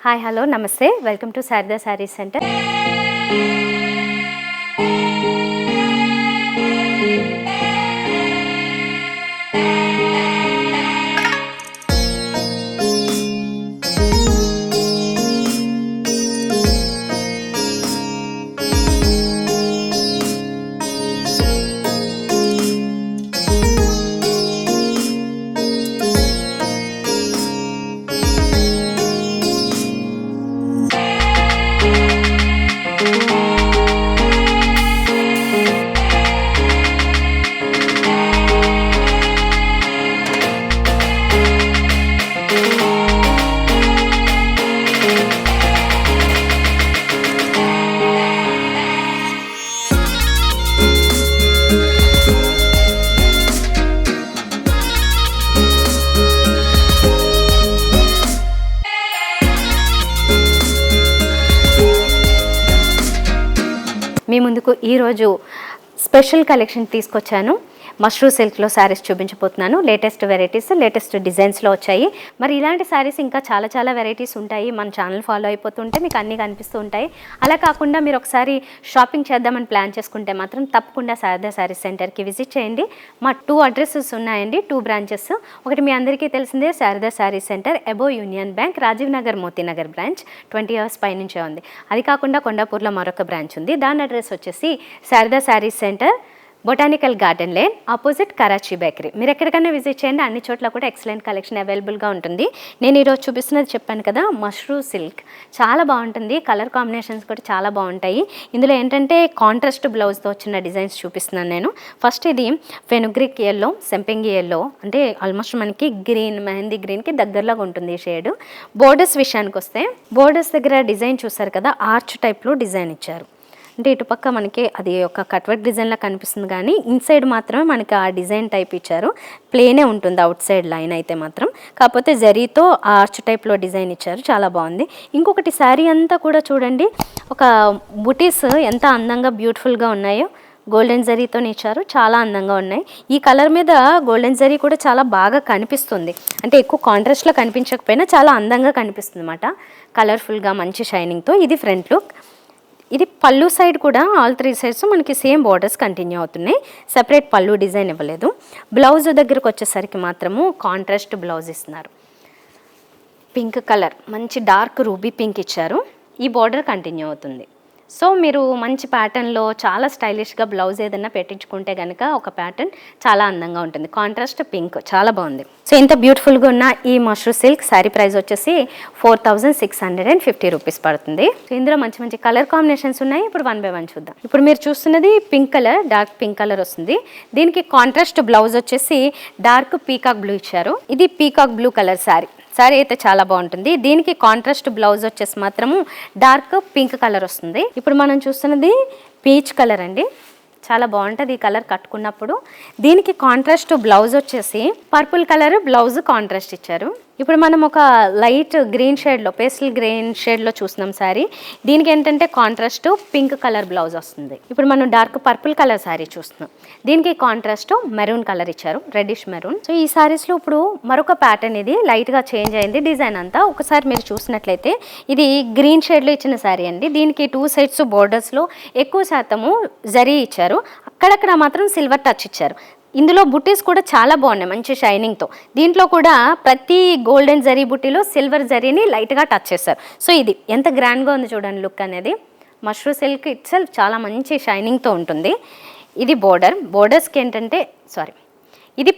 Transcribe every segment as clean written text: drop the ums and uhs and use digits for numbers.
Hi hello నమస్తే, welcome to Sharada sarees centre. మీ ముందుకు ఈరోజు స్పెషల్ కలెక్షన్ తీసుకొచ్చాను. మష్రూమ్ సిల్క్లో శారీస్ చూపించబోతున్నాను. లేటెస్ట్ వెరైటీస్, లేటెస్ట్ డిజైన్స్లో వచ్చాయి. మరి ఇలాంటి శారీస్ ఇంకా చాలా వెరైటీస్ ఉంటాయి. మన ఛానల్ ఫాలో అయిపోతుంటే మీకు అన్నీ కనిపిస్తూ ఉంటాయి. అలా కాకుండా మీరు ఒకసారి షాపింగ్ చేద్దామని ప్లాన్ చేసుకుంటే మాత్రం తప్పకుండా శారదా శారీస్ సెంటర్కి విజిట్ చేయండి. మా 2 అడ్రసెస్ ఉన్నాయండి, 2 బ్రాంచెస్. ఒకటి మీ అందరికీ తెలిసిందే Sharada sarees centre above union bank, Rajiv Nagar Motinagar branch 20 years పైనుంచే ఉంది. అది కాకుండా కొండాపూర్లో మరొక బ్రాంచ్ ఉంది. దాని అడ్రస్ వచ్చేసి Sharada sarees centre, botanical garden lane, opposite Karachi bakery. మీరు ఎక్కడికైనా విజిట్ చేయండి, అన్ని చోట్ల కూడా ఎక్సలెంట్ కలెక్షన్ అవైలబుల్గా ఉంటుంది. నేను ఈరోజు చూపిస్తున్నది చెప్పాను కదా, మష్రూమ్ సిల్క్ చాలా బాగుంటుంది. కలర్ కాంబినేషన్స్ కూడా చాలా బాగుంటాయి. ఇందులో ఏంటంటే కాంట్రాస్ట్ బ్లౌజ్తో వచ్చిన డిజైన్స్ చూపిస్తున్నాను నేను. ఫస్ట్ ఇది ఫెనుగ్రిక్ ఎల్లో, సెంపింగి ఎల్లో, అంటే ఆల్మోస్ట్ మనకి గ్రీన్, మెహందీ గ్రీన్కి దగ్గరలాగా ఉంటుంది ఈ షేడ్. బోర్డర్స్ విషయానికి వస్తే, బోర్డర్స్ దగ్గర డిజైన్ చూసారు కదా, ఆర్చ్ టైప్లో డిజైన్ ఇచ్చారు. అంటే ఇటుపక్క మనకి అది ఒక కట్వర్క్ డిజైన్లా కనిపిస్తుంది, కానీ ఇన్సైడ్ మాత్రమే మనకి ఆ డిజైన్ టైప్ ఇచ్చారు. ప్లేనే ఉంటుంది అవుట్ సైడ్ లైన్ అయితే మాత్రం, కాకపోతే జరీతో ఆర్చ్ టైప్లో డిజైన్ ఇచ్చారు. చాలా బాగుంది. ఇంకొకటి శారీ అంతా కూడా చూడండి, ఒక బుటీస్ ఎంత అందంగా బ్యూటిఫుల్గా ఉన్నాయో. గోల్డెన్ జరీతో ఇచ్చారు, చాలా అందంగా ఉన్నాయి. ఈ కలర్ మీద గోల్డెన్ జరీ కూడా చాలా బాగా కనిపిస్తుంది. అంటే ఎక్కువ కాంట్రాస్ట్లో కనిపించకపోయినా చాలా అందంగా కనిపిస్తుంది అన్నమాట, కలర్ఫుల్గా మంచి షైనింగ్తో. ఇది ఫ్రంట్ లుక్. ఇది పళ్ళు సైడ్ కూడా ఆల్ 3 sides మనకి సేమ్ బార్డర్స్ కంటిన్యూ అవుతున్నాయి. సెపరేట్ పళ్ళు డిజైన్ ఇవ్వలేదు. బ్లౌజ్ దగ్గరకు వచ్చేసరికి మాత్రము కాంట్రాస్ట్ బ్లౌజ్ ఇస్తున్నారు. పింక్ కలర్, మంచి డార్క్ రూబీ పింక్ ఇచ్చారు. ఈ బార్డర్ కంటిన్యూ అవుతుంది. సో మీరు మంచి ప్యాటర్న్లో చాలా స్టైలిష్గా బ్లౌజ్ ఏదైనా పెట్టించుకుంటే కనుక ఒక ప్యాటర్న్ చాలా అందంగా ఉంటుంది. కాంట్రాస్ట్ పింక్ చాలా బాగుంది. సో ఇంత బ్యూటిఫుల్గా ఉన్న ఈ మష్రూమ్ సిల్క్ శారీ ప్రైస్ వచ్చేసి 4650 రూపీస్ పడుతుంది. సో ఇందులో మంచి కలర్ కాంబినేషన్స్ ఉన్నాయి. ఇప్పుడు 1 by 1 చూద్దాం. ఇప్పుడు మీరు చూస్తున్నది pink colour, dark pink colour వస్తుంది. దీనికి కాంట్రాస్ట్ బ్లౌజ్ వచ్చేసి డార్క్ పీకాక్ బ్లూ ఇచ్చారు. ఇది పీకాక్ బ్లూ కలర్ శారీ అయితే చాలా బాగుంటుంది. దీనికి కాంట్రాస్ట్ బ్లౌజ్ వచ్చేసి మాత్రము డార్క్ పింక్ కలర్ వస్తుంది. ఇప్పుడు మనం చూస్తున్నది పీచ్ కలర్ అండి, చాలా బాగుంటుంది ఈ కలర్ కట్టుకున్నప్పుడు. దీనికి కాంట్రాస్ట్ బ్లౌజ్ వచ్చేసి పర్పుల్ కలర్ బ్లౌజ్ కాంట్రాస్ట్ ఇచ్చారు. ఇప్పుడు మనం ఒక లైట్ గ్రీన్ షేడ్లో, పేస్టల్ గ్రీన్ షేడ్లో చూస్తున్నాం శారీ. దీనికి ఏంటంటే కాంట్రాస్ట్ పింక్ కలర్ బ్లౌజ్ వస్తుంది. ఇప్పుడు మనం డార్క్ పర్పుల్ కలర్ శారీ చూస్తున్నాం. దీనికి కాంట్రాస్ట్ మెరూన్ కలర్ ఇచ్చారు, రెడ్డిష్ మెరూన్. సో ఈ శారీస్లో ఇప్పుడు మరొక ప్యాటర్న్, ఇది లైట్గా చేంజ్ అయింది డిజైన్ అంతా. ఒకసారి మీరు చూసినట్లయితే ఇది గ్రీన్ షేడ్లో ఇచ్చిన శారీ అండి. దీనికి 2 sides బోర్డర్స్లో ఎక్కువ శాతము జరీ ఇచ్చారు, అక్కడక్కడ మాత్రం సిల్వర్ టచ్ ఇచ్చారు. ఇందులో బుట్టీస్ కూడా చాలా బాగున్నాయి మంచి షైనింగ్తో. దీంట్లో కూడా ప్రతి గోల్డెన్ జరీ బుట్టీలో సిల్వర్ జరీని లైట్గా టచ్ చేస్తారు. సో ఇది ఎంత గ్రాండ్గా ఉంది చూడండి లుక్ అనేది. మష్రూమ్ సిల్క్ ఇట్ సెల్ఫ్ చాలా మంచి షైనింగ్తో ఉంటుంది. ఇది బోర్డర్స్కి ఏంటంటే ఇది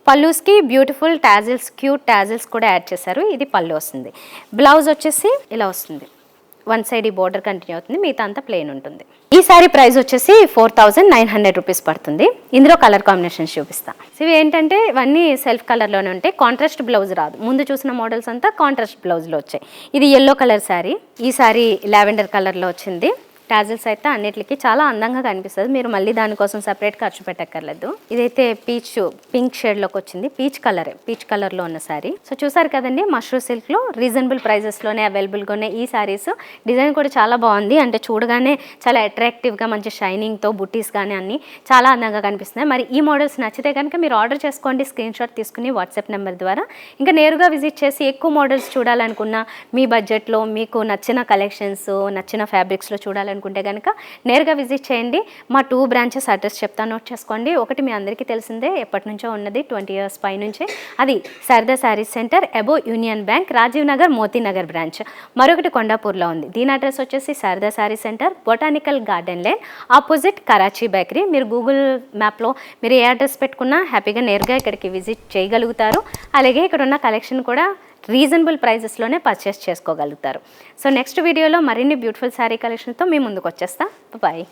పళ్ళుస్కి బ్యూటిఫుల్ టాజిల్స్, క్యూట్ టాజిల్స్ కూడా యాడ్ చేశారు. ఇది పళ్ళు వస్తుంది. బ్లౌజ్ వచ్చేసి ఇలా వస్తుంది. 1 side ఈ బోర్డర్ కంటిన్యూ అవుతుంది, మిగతా అంతా ప్లెయిన్ ఉంటుంది. ఈ సారీ ప్రైస్ వచ్చేసి 4900 రూపీస్ పడుతుంది. ఇందులో కలర్ కాంబినేషన్స్ చూపిస్తాను. ఇవి ఏంటంటే ఇవన్నీ సెల్ఫ్ కలర్లోనే ఉంటాయి, కాంట్రాస్ట్ బ్లౌజ్ రాదు. ముందు చూసిన మోడల్స్ అంతా కాంట్రాస్ట్ బ్లౌజ్లో వచ్చాయి. ఇది ఎల్లో కలర్ శారీ. ఈ శారీ లావెండర్ కలర్లో వచ్చింది. టాజిల్స్ అయితే అన్నిటికి చాలా అందంగా కనిపిస్తుంది. మీరు మళ్ళీ దానికోసం సపరేట్ ఖర్చు పెట్టక్కర్లేదు. ఇదైతే పింక్ షేడ్లోకి వచ్చింది, పీచ్ కలర్లో ఉన్న శారీ. సో చూసారు కదండి, మష్రూ సిల్క్లో రీజనబుల్ ప్రైజెస్లోనే అవైలబుల్గా ఉన్నాయి ఈ శారీస్. డిజైన్ కూడా చాలా బాగుంది, అంటే చూడగానే చాలా అట్రాక్టివ్గా మంచి షైనింగ్తో బుటీస్ కానీ అన్నీ చాలా అందంగా కనిపిస్తున్నాయి. మరి ఈ మోడల్స్ నచ్చితే కనుక మీరు ఆర్డర్ చేసుకోండి, స్క్రీన్ షాట్ తీసుకుని వాట్సాప్ నెంబర్ ద్వారా. ఇంకా నేరుగా విజిట్ చేసి ఎక్కువ మోడల్స్ చూడాలనుకున్నా, మీ బడ్జెట్లో మీకు నచ్చిన కలెక్షన్స్ నచ్చిన ఫ్యాబ్రిక్స్లో చూడాలనుకుంటే కనుక నేరుగా విజిట్ చేయండి. మా 2 బ్రాంచెస్ అడ్రస్ చెప్తాను, నోట్ చేసుకోండి. ఒకటి మీ అందరికీ తెలిసిందే, ఎప్పటి నుంచో ఉన్నది, 20 years పై నుంచే, అది Sharada sarees centre above Union bank, Rajiv Nagar, Motinagar branch. మరొకటి కొండాపూర్లో ఉంది, దీని అడ్రస్ వచ్చేసి Sharada saree centre, botanical garden lane, opposite Karachi bakery. మీరు గూగుల్ మ్యాప్లో మీరు ఏ అడ్రస్ పెట్టుకున్నా హ్యాపీగా నేరుగా ఇక్కడికి విజిట్ చేయగలుగుతారు. అలాగే ఇక్కడ ఉన్న కలెక్షన్ కూడా రీజనబుల్ ప్రైజెస్లోనే పర్చేస్ చేసుకోగలుగుతారు. సో నెక్స్ట్ వీడియోలో మరిన్ని బ్యూటిఫుల్ శారీ కలెక్షన్తో మీ ముందుకు వచ్చేస్తా. బాయ్.